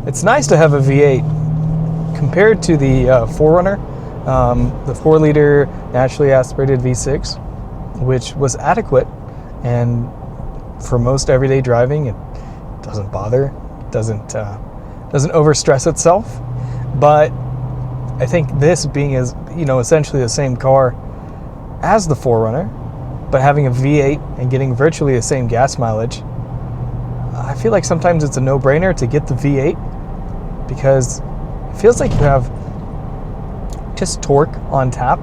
it's nice to have a V8 compared to the 4Runner, the 4-liter naturally aspirated V6, which was adequate, and for most everyday driving, it doesn't bother, doesn't overstress itself. But I think this being essentially the same car as the 4Runner, but having a V8 and getting virtually the same gas mileage, I feel like sometimes it's a no-brainer to get the V8 because it feels like you have just torque on tap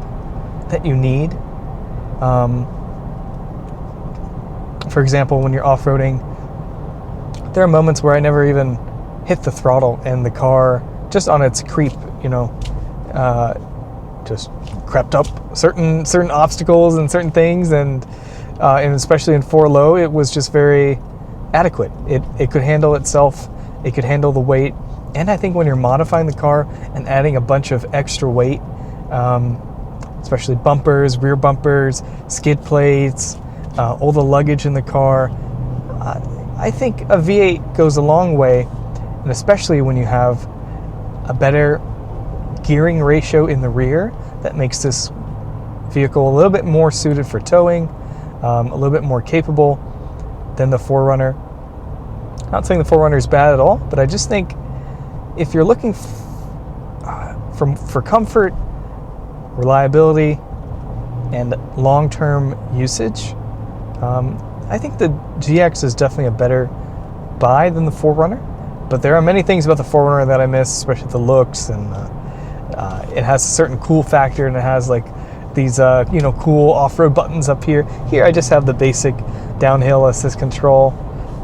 that you need. For example, when you're off-roading, there are moments where I never even hit the throttle and the car, just on its creep, just crept up certain obstacles and certain things, and especially in 4-low, it was just very adequate. It could handle itself, it could handle the weight, and I think when you're modifying the car and adding a bunch of extra weight, especially bumpers, rear bumpers, skid plates, all the luggage in the car, I think a V8 goes a long way, and especially when you have a better gearing ratio in the rear that makes this vehicle a little bit more suited for towing, a little bit more capable than the 4Runner. Not saying the 4Runner is bad at all, but I just think if you're looking for comfort, reliability, and long-term usage, I think the GX is definitely a better buy than the 4Runner. But there are many things about the 4Runner that I miss, especially the looks, and it has a certain cool factor, and it has like these cool off-road buttons up here. Here I just have the basic downhill assist control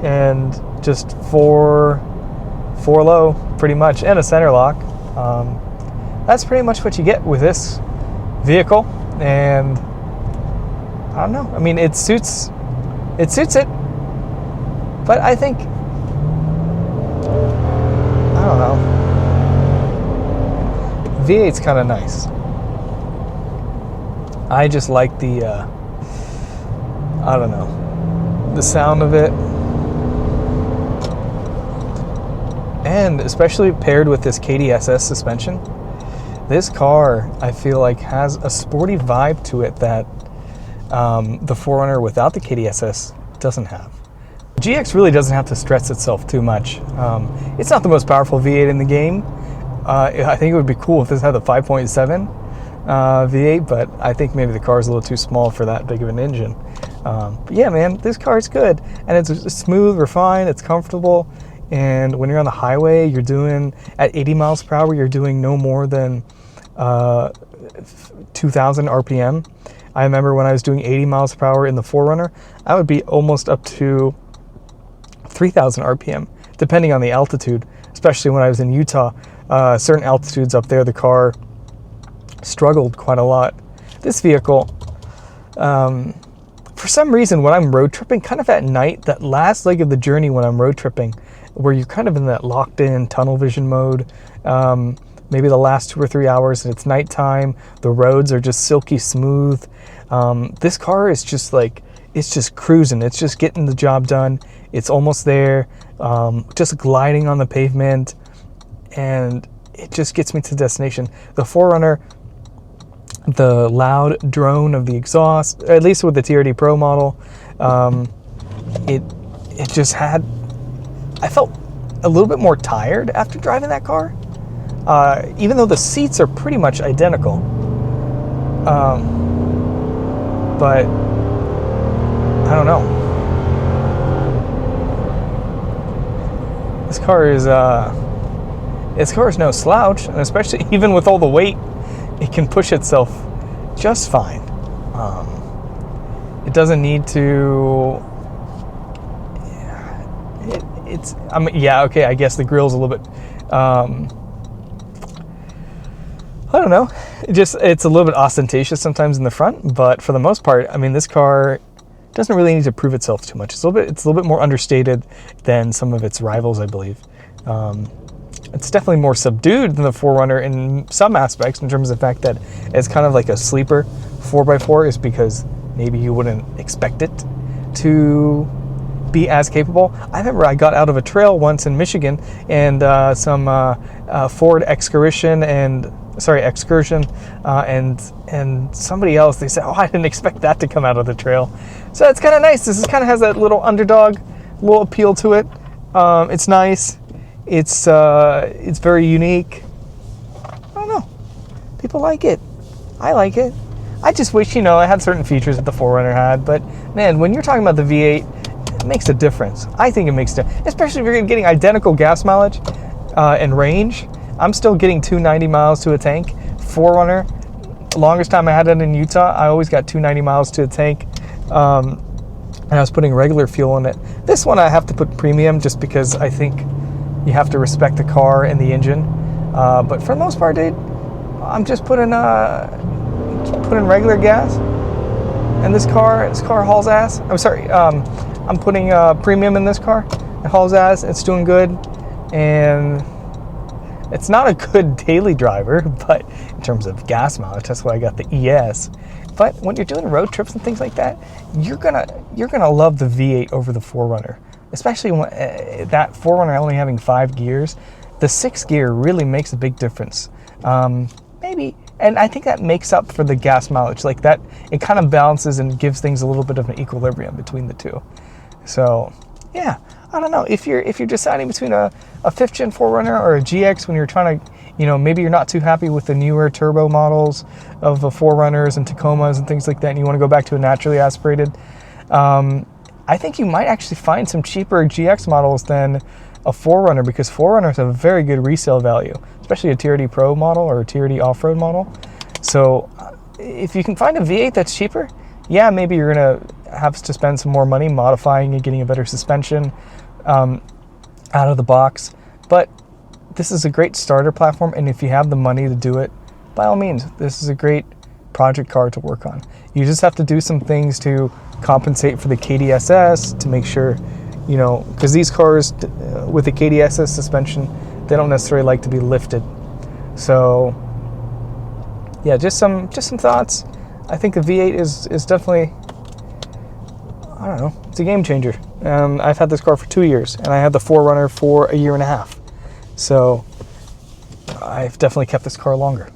and just 4-low pretty much, and a center lock. That's pretty much what you get with this vehicle, and I don't know. I mean, it suits it, but I think, I don't know, V8's kind of nice. I just like the, I don't know, the sound of it. And especially paired with this KDSS suspension, this car, I feel like, has a sporty vibe to it that the 4Runner without the KDSS doesn't have. GX really doesn't have to stress itself too much. It's not the most powerful V8 in the game. I think it would be cool if this had the 5.7 V8, but I think maybe the car is a little too small for that big of an engine. But yeah, man, this car is good, and it's smooth, refined, it's comfortable, and when you're on the highway, you're doing, at 80 miles per hour, you're doing no more than 2,000 RPM. I remember when I was doing 80 miles per hour in the 4Runner, I would be almost up to 3,000 RPM, depending on the altitude, especially when I was in Utah. Certain altitudes up there, the car struggled quite a lot. This vehicle, for some reason, when I'm road tripping, kind of at night, that last leg of the journey when I'm road tripping, where you're kind of in that locked in tunnel vision mode, maybe the last 2 or 3 hours, and it's nighttime, the roads are just silky smooth. This car is just like, it's just cruising, it's just getting the job done, it's almost there, just gliding on the pavement, and it just gets me to the destination. The 4Runner, the loud drone of the exhaust, at least with the TRD Pro model, it just had, I felt a little bit more tired after driving that car, even though the seats are pretty much identical. But I don't know. This car is no slouch, and especially even with all the weight, it can push itself just fine. It doesn't need to. I guess the grill's a little bit. I don't know. It's a little bit ostentatious sometimes in the front, but for the most part, I mean, this car doesn't really need to prove itself too much. It's a little bit more understated than some of its rivals, I believe. It's definitely more subdued than the 4Runner in some aspects, in terms of the fact that it's kind of like a sleeper 4x4, is because maybe you wouldn't expect it to be as capable. I remember I got out of a trail once in Michigan, and some Ford Excursion and somebody else, they said, oh, I didn't expect that to come out of the trail. So it's kind of nice. This kind of has that little underdog, little appeal to it. It's nice. It's very unique. I don't know. People like it. I like it. I just wish, I had certain features that the 4Runner had, but man, when you're talking about the V8, it makes a difference. I think it makes a difference, especially if you're getting identical gas mileage and range. I'm still getting 290 miles to a tank. 4Runner, longest time I had it in Utah, I always got 290 miles to a tank, and I was putting regular fuel in it. This one I have to put premium just because I think you have to respect the car and the engine. But for the most part, dude, I'm just putting regular gas, and this car hauls ass. I'm putting premium in this car. It hauls ass. It's doing good, and it's not a good daily driver, but in terms of gas mileage, that's why I got the ES. But when you're doing road trips and things like that, you're gonna love the V8 over the 4Runner, especially when that 4Runner only having 5 gears. The 6th gear really makes a big difference. Maybe, and I think that makes up for the gas mileage. Like that, it kind of balances and gives things a little bit of an equilibrium between the two. So, yeah, I don't know. If you're deciding between a 5th gen 4Runner or a GX when you're trying to, maybe you're not too happy with the newer turbo models of the 4Runners and Tacomas and things like that, and you want to go back to a naturally aspirated, I think you might actually find some cheaper GX models than a 4Runner, because 4Runners have a very good resale value, especially a TRD Pro model or a TRD off-road model. So if you can find a V8 that's cheaper, yeah, maybe you're gonna have to spend some more money modifying and getting a better suspension out of the box. But this is a great starter platform, and if you have the money to do it, by all means, this is a great project car to work on. You just have to do some things to compensate for the KDSS to make sure, because these cars with the KDSS suspension, they don't necessarily like to be lifted. So yeah, just some thoughts. I think the V8 is definitely, I don't know, it's a game changer. I've had this car for 2 years, and I had the 4Runner for 1.5 years. So I've definitely kept this car longer.